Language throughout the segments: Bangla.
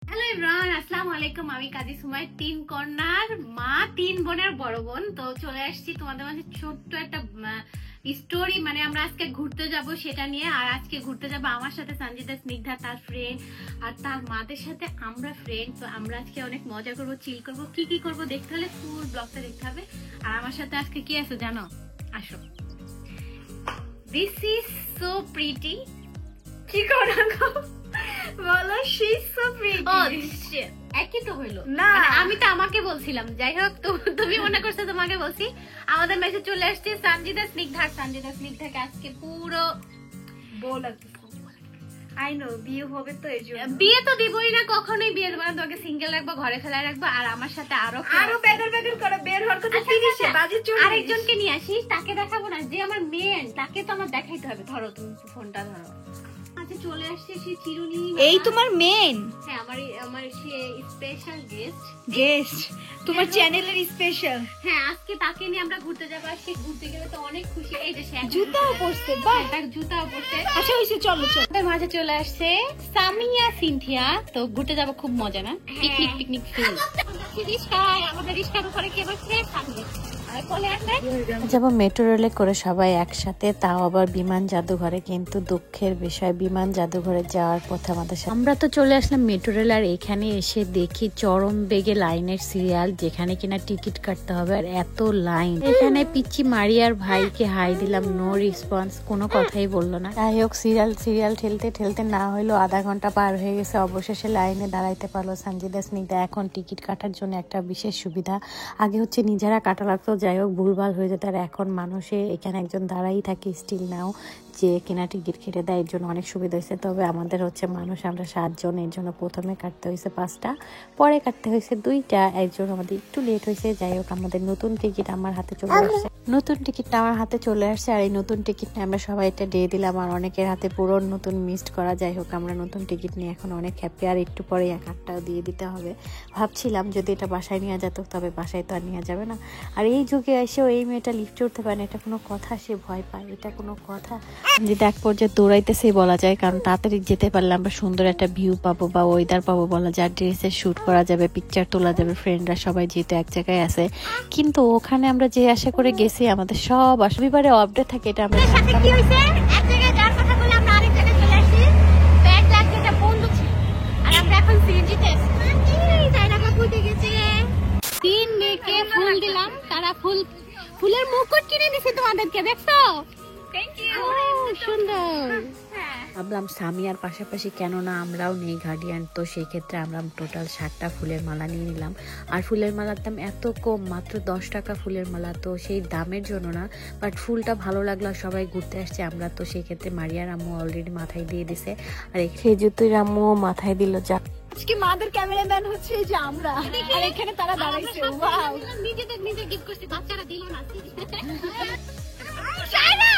হ্যালো এভরিওয়ান, আসসালামু আলাইকুম। আমি কাজী সুমাই, 3 কন্যার মা, 3 বোনের বড় বোন। তো চলে আসছি তোমাদের মাঝে ছোট্ট একটা স্টোরি, মানে আমরা আজকে ঘুরতে যাব সেটা নিয়ে। আর আজকে ঘুরতে যাব আমার সাথে সঞ্জিতা, স্নিগ্ধা তার ফ্রেন্ড আর তার মাদের সাথে আমরা ফ্রেন্ড। তো আমরা আজকে অনেক মজা করব, চিল করব। কি কি করব দেখতে হলে ফুল ব্লগটা দেখতে হবে। আর আমার সাথে আজকে কি আছে জানো? আসো। This is so pretty. কি করো বলো? She is so pretty. একই তো হইলো না, আমি তো আমাকে বলছিলাম। যাই হোক, তুমি মনে করছো তোমাকে বলছি। আমাদের মেসেজ চলে আসছে সঞ্জিতা স্নিগ্ধাকে আজকে পুরো বল আই নো বিয়ে হবে, তো এই জন্য বিয়ে তো দিবই না, কখনোই বিয়ে দেবো না। তোমাকে সিঙ্গেল রাখবো, ঘরে ফেলায় রাখবো। আর আমার সাথে আরো বেগর করে বের হওয়ার কথা। আরেকজনকে নিয়ে আসিস, তাকে দেখাবো না। যে আমার মেন, তাকে তো আমার দেখাইতে হবে। ধরো তুমি ফোনটা ধরো। আচ্ছা, চলে আসছে সে চিরুনি। এই তোমার মেন? হ্যাঁ, আমার সে স্পেশাল গেস্ট তোমার চ্যানেলের স্পেশাল। হ্যাঁ, আজকে তাকে নিয়ে আমরা ঘুরতে যাবো। আজকে ঘুরতে গেলে তো অনেক খুশি। এই যে জুতাও পরছে, বাহ, তার জুতাও পরছে। আচ্ছা হইছে, চলো আমাদের মাঝে চলে আসছে সামিয়া, সিনথিয়া। তো ঘুরতে যাবো, খুব মজা না? Picnic feel. আমাদের রিস্কার উপরে কে বসছে? যাব মেট্রো রেলে করে সবাই একসাথে, তাও আবার বিমান জাদুঘরে। কিন্তু দুঃখের বিষয়, বিমান জাদুঘরে যাওয়ার পথে আমাদের সাথে আমরা তো চলে আসলাম মেট্রো রেল। আর এখানে এসে দেখি চরম বেগে লাইনের সিরিয়াল, যেখানে কিনা টিকিট কাটতে হবে। আর এত লাইন, এখানে পিচ্ছি মারিয়ার ভাইকে হাই দিলাম, নো রেসপন্স, কোনো কথাই বললো না। যাই হোক, সিরিয়াল ঠেলতে না হইলো আধা ঘন্টা পার হয়ে গেছে। অবশেষে লাইনে দাঁড়াইতে পারলো সঞ্জিতা, স্নিগ্ধা। এখন টিকিট কাটার জন্য একটা বিশেষ সুবিধা, আগে হচ্ছে নিজেরা কাটা লাগতো, যাই হোক ভুলভাল হয়ে যেত। আর এখন মানুষে এখানে একজন দাঁড়াই থাকে স্টিল নাও, যে কিনা টিকিট কেটে দেয়। এর জন্য অনেক সুবিধা হয়েছে। তবে আমাদের হচ্ছে মানুষ আমরা 7 জন, এর জন্য প্রথমে কাটতে হয়েছে 5টা, পরে কাটতে হয়েছে 2টা। এর জন্য আমাদের একটু লেট হয়েছে। যাই হোক, আমাদের নতুন টিকিট আমার হাতে চলে আসছে। আর এই নতুন টিকিট নিয়ে আমরা সবাই এটা দিয়ে দিলাম। আর অনেকের হাতে পুরো নতুন মিসড করা। যাই হোক, আমরা নতুন টিকিট নিয়ে এখন অনেক হ্যাপি। আর একটু পরে 1-8টাও দিয়ে দিতে হবে। ভাবছিলাম যদি এটা বাসায় নিয়ে যেত, তবে বাসায় তো আর নিয়ে যাবে না। আর এই যুগে এসেও এই মেয়েটা লিফটে উঠতে পারে না, এটা কোনো কথা? সে ভয় পায়, এটা কোনো কথা? যেটা এক পর্যায়ে দৌড়াইতেছে বলা যায়, কারণ তাড়াতাড়ি যেতে পারলে আমরা সুন্দর একটা ভিউ পাবো বা ওয়েদার পাবো বলা যায়। ড্রেসের শুট করা যাবে, পিকচার তোলা যাবে, ফ্রেন্ডরা সবাই যেহেতু এক জায়গায় আছে। কিন্তু ওখানে আমরা যে আশা করে গেছি, আমাদের সব রবিবারে আপডেট থাকে, এটা আমরা জানতাম না। তারা ফুলের মুকুট কিনে দিছে তোমাদেরকে, দেখছো? থ্যাংক ইউ, সুন্দর। ভাবলাম সামিয়ার পাশাপাশি কেন না আমরাও নেই গার্ডিয়ান। তো সেই ক্ষেত্রে আমরা টোটাল 7টা ফুলের মালা নিয়ে নিলাম। আর ফুলের মালার দাম এত কম, মাত্র 10 টাকা ফুলের মালা। তো সেই দামের জন্য না, বাট ফুলটা ভালো লাগলো। সবাই ঘুরতে আসছে আমরা, তো সেই ক্ষেত্রে মারিয়ার আম্মু অলরেডি মাথায় দিয়ে দিছে। আর খেজুতুর আম্মুও মাথায় দিল। যাক, আজকে মাদের ক্যামেরাম্যান হচ্ছে যে আমরা, আর এখানে তারা দাঁড়াইছে। ওয়াও, নিজে গিফট করছি, বাচ্চারা দিল না। সাইরা,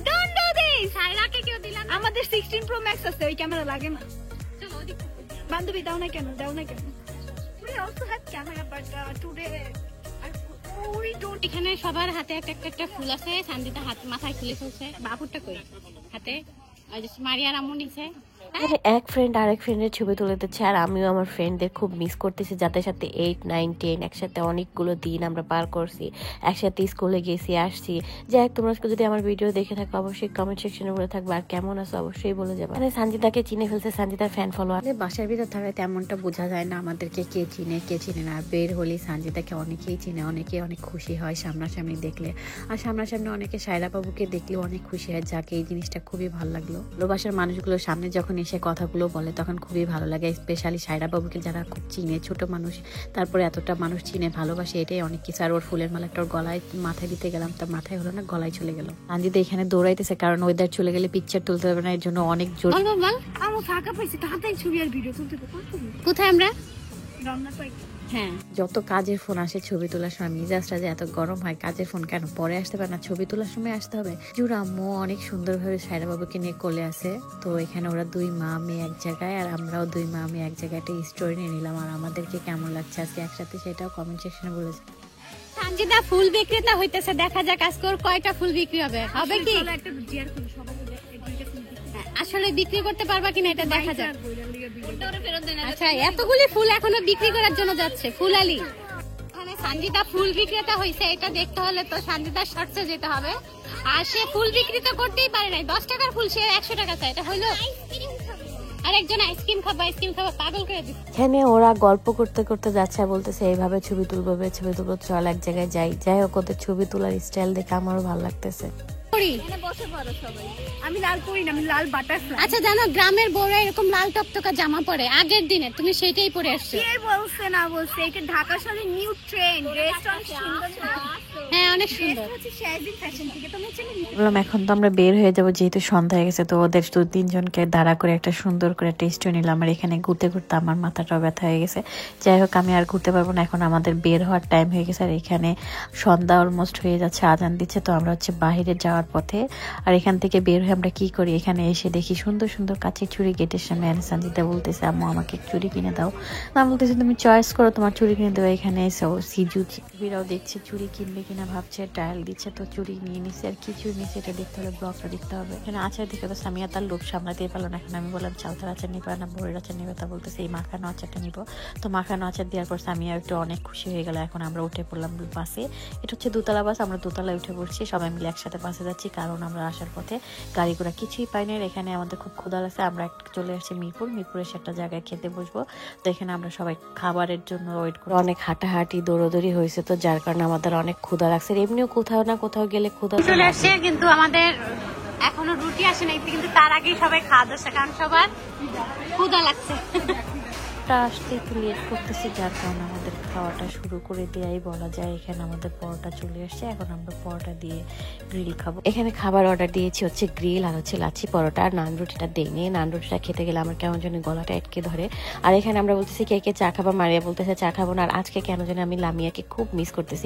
ডোন্ট ডু দিস। সাইরাকে কেউ দিলা না? আমাদের 16 Pro Max আছে, ওই ক্যামেরা লাগে না। চলো ওদিকে। বান্ধবী দাও না কেন? We also have camera, but today we don't. এখানে সবার হাতে একটা ফুল আছে। সঞ্জিতা হাতে মাথায় খুলে ফেলছে। বাবুরটা কই? হাতে মারিয়ার আম্মু নিছে। এক ফ্রেন্ড আরেক ফ্রেন্ডের ছবি তুলে দিচ্ছে। আর আমিও আমার ফ্রেন্ডদের খুব মিস করতেছি, যাদের সাথে 8, 9, 10 একসাথে অনেকগুলো দিন আমরা পার করছি, একসাথে স্কুলে গেছি আসছি। যাই হোক, তোমরা যদি আমার ভিডিও দেখে থাকো অবশ্যই কমেন্ট সেকশনে বলে থাকবে। আর কেমন আছো অবশ্যই বলে যাবে। মানে সঞ্জিতাকে চিনে ফেলছে, সঞ্জিতার ফ্যান ফলোয়ার। বাসার ভিতর থাকায় তেমনটা বোঝা যায় না আমাদেরকে কে চিনে না। বের হলে সঞ্জিতাকে অনেকেই চিনে, অনেকে অনেক খুশি হয় সামনাসামনি দেখলে। আর সামনাসামনি অনেকে সায়রা বাবুকে দেখলেও অনেক খুশি হয়। যাকে এই জিনিসটা খুবই ভালো লাগলো। ভালোবাসার মানুষগুলোর সামনে যখন এসে কথাগুলো বলে তখন খুবই ভালো লাগে। স্পেশালি সায়রা বাবুকে যারা খুব চিনে, ছোট মানুষ, তারপরে এতটা মানুষ চিনে ভালোবাসে, এটাই অনেক কিছু। আর ওর ফুলের মালাটা ওর গলায় মাথায় দিতে গেলাম, তার মাথায় হলো না, গলায় চলে গেল। সঞ্জিতা এখানে দৌড়াইতেছে, কারণ ওয়েদার চলে গেলে পিকচার তুলতে হবে না, এর জন্য অনেক জোর। আমি ফাঁকা পাইছি, তাড়াতাড়ি ছবি আর ভিডিও তুলতে হবে। কোথায় আমরা? রান্না পাই। হ্যাঁ, যত কাজের ফোন আসে ছবি তোলার সময় মেজাজটা যে এত গরম হয়। কাজের ফোন কেন পরে আসতে পারে না, ছবি তোলার সময় আসতে হবে। জুর আম্মু অনেক সুন্দরভাবে সায়রা বাবুকে নিয়ে কোলে আসে। তো এখানে ওরা 2 মা মেয়ে এক জায়গায়, আর আমরাও 2 মা মেয়ে এক জায়গায় একটা স্টোরি নিয়ে নিলাম। আর আমাদেরকে কেমন লাগছে আজকে একসাথে, সেটাও কমেন্ট সেকশনে বলেছে। সঞ্জিতা ফুল বিক্রেতা হইতেছে, দেখা যাক আজকে ওর কয়টা ফুল বিক্রি হবে। হবে কি একটা জিয়ার ফুল সবাই দুইটা ফুল। আসলে বিক্রি করতে পারবা কিনা এটা দেখা যাক। আচ্ছা, এতগুলি ফুল এখনো বিক্রি করার জন্য যাচ্ছে ফুল আলী। এখানে সঞ্জিতা ফুল বিক্রেতা হয়েছে, এটা দেখতে হলে তো সঞ্জিতার শর্টসে যেতে হবে। আর সে ফুল বিক্রি তো করতেই পারে নাই, 10 টাকার ফুল সে 100 টাকা চায়, এটা হইলো? আরেকজন আইসক্রিম খাবো পাগল করে দিচ্ছে। এখানে ওরা গল্প করতে করতে যাচ্ছে আর বলতেছে এইভাবে ছবি তুলবো, চল এক জায়গায় যাই হোক। ওদের ছবি তোলার স্টাইল দেখে আমারও ভালো লাগতেছে। বসে পড়ো সবাই। আমি লাল পরি না, আমি লাল বাটারফ্লাই। আচ্ছা জানো, গ্রামের বউরা এরকম লাল টকটকা জামা পরে আগের দিনে, তুমি সেটাই পরে আসছো। কে বলছে না বলছে, এটা ঢাকা শহরের নিউ ট্রেন্ড। ড্রেসটা অনেক সুন্দর। হ্যাঁ অনেক সুন্দর। হচ্ছে শাইজি ফ্যাশন থেকে, তুমি চিনি? বললাম এখন তো আমরা বের হয়ে যাবো, যেহেতু সন্ধ্যা হয়ে গেছে। তো ওদের 2-3 জনকে দাঁড়া করে একটা সুন্দর করে টেস্ট নিলাম। আর এখানে ঘুরতে ঘুরতে আমার মাথাটাও ব্যথা হয়ে গেছে। যাই হোক, আমি আর ঘুরতে পারবো না, এখন আমাদের বের হওয়ার টাইম হয়ে গেছে। আর এখানে সন্ধ্যা অলমোস্ট হয়ে যাচ্ছে, আজান দিচ্ছে। তো আমরা হচ্ছে বাইরে যাওয়ার পথে। আর এখান থেকে বের হয়ে আমরা কি করি, এখানে এসে দেখি সুন্দর সুন্দর কাঁচের চুড়ি গেটের সামনে। সঞ্জিতা বলতেছে আম্মু আমাকে চুড়ি কিনে দাও। আমি বলতেছি তুমি চয়েস করো, তোমার চুড়ি কিনে দেবো। এখানে এসে সিজু চিবিরাও দেখছে চুড়ি কিনবে কিনা, ভাবছে ট্রায়াল দিচ্ছে। তো চুড়ি নিয়ে নিচ্ছে। আর কি চুড়ি নিচ্ছে এটা দেখতে হলে ব্লগটা দেখতে হবে। এখানে আচার দেখে তো সামিয়া তার লোভ সামলাতে পারলো না। এখন আমি বললাম চালতার আচার নিবে না বড়ির আচার নিবে। তা বলতেছে এই মাখানো আচারটা নিবো। তো মাখানো আচার দেওয়ার পর সামিয়া একটু অনেক খুশি হয়ে গেল। এখন আমরা উঠে পড়লাম বাসে। এটা হচ্ছে 2তলা বাস, আমরা 2তলায় উঠে পড়ছি। সবাই মিলে একসাথে বাসে যাচ্ছি, কারণ আমরা আসার পথে গাড়ি ঘোড়া কিছুই পাই না। এখানে আমাদের খুব ক্ষুধা লাগছে। আমরা চলে আসছি মিরপুরে একটা জায়গায় খেতে বসবো। তো এখানে আমরা সবাই খাবারের জন্য ওয়েট করি। অনেক হাঁটাহাঁটি দৌড়াদৌড়ি হয়েছে, তো যার কারণে আমাদের অনেক ক্ষুধা লাগছে। এমনিও কোথাও না কোথাও গেলে ক্ষুধা চলে আসছে, কিন্তু আমাদের এখনো রুটি আসে নাই। কিন্তু তার আগেই সবাই খাওয়া দাচ্ছে, কারণ সবার ক্ষুধা লাগছে। আসতে একটু লেট করতেছি, যার কারণে আমাদের খাওয়াটা শুরু করে দেয়াই বলা যায়। এখানে আমাদের পরোটা চলে আসছে, এখন আমরা পরোটা দিয়ে গ্রিল খাবো। এখানে খাবার অর্ডার দিয়েছি হচ্ছে গ্রিল আর হচ্ছে লাচ্ছি পরোটা। আর নান রুটিটা দেয়নি, নান রুটিটা খেতে গেলে আমার কেমন যেন গলাটা আটকে ধরে। আর এখানে আমরা বলতেছি কে কে চা খাবা, মারিয়া বলতেছে চা খাবো না। আর আজকে কেন যেন আমি লামিয়াকে খুব মিস করতেছি।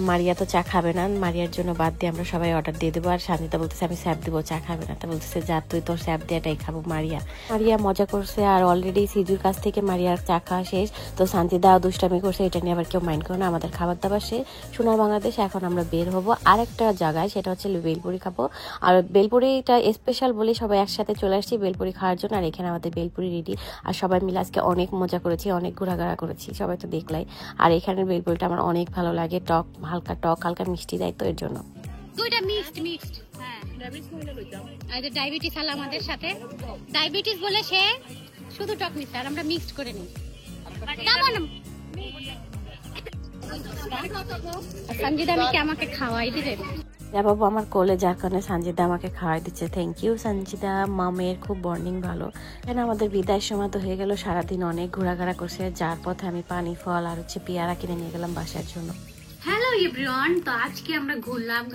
মারিয়া তো চা খাবে না, মারিয়ার জন্য বাদ দিয়ে আমরা সবাই অর্ডার দিয়ে দেবো। আর সঞ্জিতা বলতেছে আমি স্যাপ দিবো, চা খাবে না। তা বলতেছে যা তুই তোর স্যাপ দেওয়াটাই খাবো। মারিয়া মজা করছে। আর অলরেডি সিজুর কাছ থেকে মারিয়ার চা খাওয়া শেষ। তো সঞ্জিতা দুষ্টামি করছে, এটা নিয়ে আবার কেউ মাইন্ড করো না। আমাদের খাবার দাবার শেষ সোনার বাংলাদেশ। এখন আমরা বের হবো আরেকটা জায়গায়, সেটা হচ্ছে বেলপুরি খাবো। আর বেলপুরিটা স্পেশাল বলে সবাই একসাথে চলে আসছি বেলপুরি খাওয়ার জন্য। আর এখানে আমাদের বেলপুরি রেডি। আর সবাই মিলে আজকে অনেক মজা করেছি, অনেক ঘোরাঘোরা করেছি, সবাই তো দেখলাই। আর এখানের বেলপুরিটা আমার অনেক ভালো লাগে, হালকা মিষ্টি দেয়, তো এর জন্য দুইটা মিক্সড। হ্যাঁ, ডায়াবেটিস আলা আমাদের সাথে, ডায়াবেটিস বলে সে শুধু টক মিষ্টি, আর আমরা মিক্সড করে নিই। সঞ্জিদা আমাকে খাওয়াই দিলেন। বাবু আমার কোলে, যার কারণে সঞ্জিদা আমাকে খাওয়াই দিচ্ছে। Thank you Sanjida. মামের খুব বন্ডিং ভালো। এখানে আমাদের বিদায়ের সময় তো হয়ে গেল, সারাদিন অনেক ঘোরাঘোরা করছে। যার পথে আমি পানি ফল আর হচ্ছে পেয়ারা কিনে নিয়ে গেলাম বাসার জন্য। হ্যালো এভরিওয়ান, তো আজকে আমরা ঘুরলাম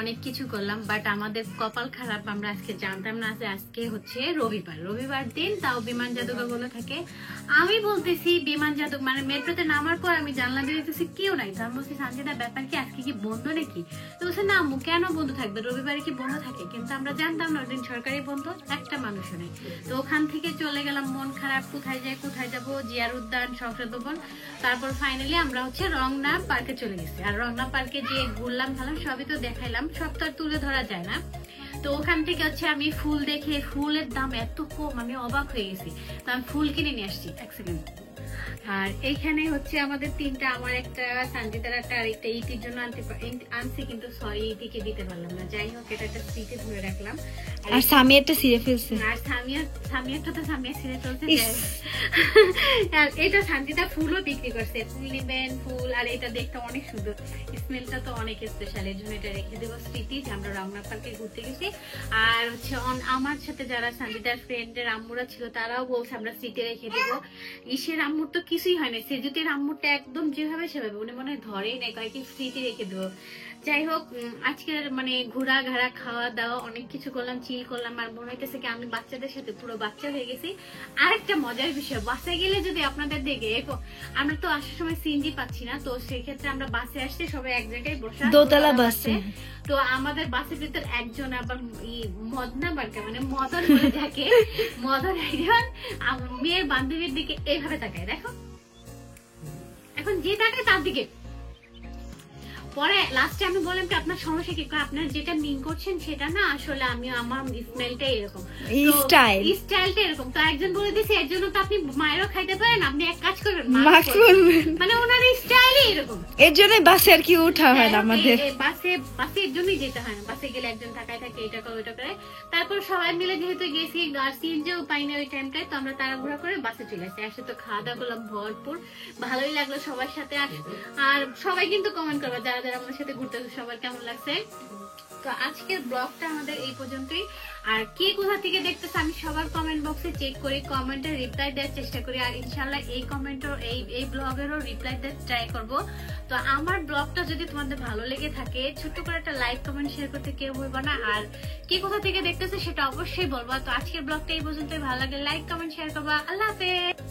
অনেক কিছু করলাম, বাট আমাদের কপাল খারাপ, আমরা আজকে জানতাম না যে আজকে হচ্ছে রবিবার দিন, তাও বিমান জাদুঘর বলে থাকে। আমি বলতেছি বিমান জাদুঘর মানে মেট্রোতে নামার পর আমি জানলা দিয়ে দেখতেছি কেউ নাই। তো আমি বলছি সঞ্জিদা ব্যাপার কি, আজকে কি বন্ধ নাকি? তো বলছে না আম্মু কেন বন্ধ থাকবে, রবিবারে কি বন্ধ থাকে? কিন্তু আমরা জানতাম না ওই দিন সরকারি বন্ধ, একটা মানুষও নেই। তো ওখান থেকে চলে গেলাম মন খারাপ, কোথায় যাবো, জিয়ার উদ্যান, সংসদ ভবন। তারপর ফাইনালি আমরা হচ্ছে রংনা পার্কে চলে গেছি। আর রংনা পার্কে যে ঘুরলাম সবই তো দেখাইলাম, সব তো আর তুলে ধরা যায় না। তো ওখান থেকে হচ্ছে আমি ফুল দেখে, ফুলের দাম এত কম, আমি অবাক হয়ে গেছি। তো আমি ফুল কিনে নিয়ে আসছি, এক সেকেন্ড। আর এইখানে হচ্ছে আমাদের তিনটা, আমার একটা, সঞ্জিতার একটা, আর একটা ইটির জন্য আনছি, কিন্তু সরি ইটিকে দিতে পারলাম না। যাই হোক, এটা একটা স্মৃতি ধরে রাখলাম। আর সামি একটা সিরে ফেলছে। আর সামিয়াটা তো সামিয়া সিরে ফেলছে। আর এটা সঞ্জিতা ফুলও বিক্রি করছে, ফুল নিবেন ফুল। আর এটা দেখতে অনেক সুন্দর, স্মেলটা তো অনেক স্পেশাল, এর জন্য এটা রেখে দেবো স্মৃতি যে আমরা রংনা পার্কে ঘুরতে গেছি। আর হচ্ছে আমার সাথে যারা সঞ্জিতার ফ্রেন্ডের আম্মুরা ছিল, তারাও বলছে আমরা স্মৃতি রেখে দেবো। ইসের আম্মুর তো কিছুই হয় না, সেজুতির আম্মুরটা একদম যেভাবে সেভাবে, উনি মনে হয় ধরেই নেই, কয়েকটি স্মৃতি রেখে দেবো। যাই হোক, আজকের মানে ঘোরা ঘাড়া খাওয়া দাওয়া অনেক কিছু করলাম, চিল করলাম। আর মনে হইতেছে কি আমি বাচ্চাদের সাথে পুরো বাচ্চা হয়ে গেছি। আর একটা মজার বিষয়, বাসে গেলে যদি আপনাদের দেখে, আমরা তো আসার সময় সিএনজি পাচ্ছি না, তো সেক্ষেত্রে আমরা বাসে আসছি সবাই এক জায়গায় বসে, দোতলা বাসে। তো আমাদের বাসের ভিতর একজন আবার মদনা বারকা মানে মদন বলে যাকে, মদন একজন মেয়ের বান্ধবীর দিকে এইভাবে তাকায়, দেখো এখন যে তাকায় তার দিকে, পরে লাস্টে আমি বললাম কি আপনার সমস্যা কি, আপনার যেটা মিন করছেন সেটা না, আসলে আমি আমার স্মেলটা এরকম, স্টাইলটা এরকম। তো একজন বলে দিয়েছে এর জন্য তো আপনি মায়েরও খাইতে পারেন, আপনি এক কাজ করবেন মাস্ক পরবেন। মানে ওনার স্টাইলই এরকম, এর জন্যই বাসে আর কি উঠা হয় না আমাদের। বাসে এর জন্যই যেতে হয় না, বাসে গেলে একজন টাকায় থাকে, এটা করে ওইটা করে। তারপর সবাই মিলে যেহেতু গেছি, আর সিএনজিও পাই না ওই টাইমটায়, তো আমরা তাড়াহুড়া করে বাসে চলে আসি। আসে তো খাওয়া দাওয়া করলাম ভরপুর, ভালোই লাগলো সবার সাথে। আর সবাই কিন্তু কমেন্ট করবে যারা যারা আমাদের সাথে ঘুরতে, সবার কেমন লাগছে। তো আজকের ব্লগটা আমাদের এই পর্যন্তই। আর কে কোথা থেকে দেখতেছে আমি সবার কমেন্ট বক্সে চেক করি, কমেন্টে রিপ্লাই দেওয়ার চেষ্টা করি, আর ইনশাল্লাহ এই কমেন্টও এই ব্লগেরও রিপ্লাই দেওয়ার ট্রাই করব। তো আমার ব্লগটা যদি তোমাদের ভালো লেগে থাকে, ছোট্ট করে একটা লাইক কমেন্ট শেয়ার করতে কেউ ভুলবা না। আর কে কোথা থেকে দেখতেছে সেটা অবশ্যই বলবা। তো আজকের ব্লগটা এই পর্যন্তই, ভালো লাগে লাইক কমেন্ট শেয়ার করবা। আল্লাহ হাফেজ।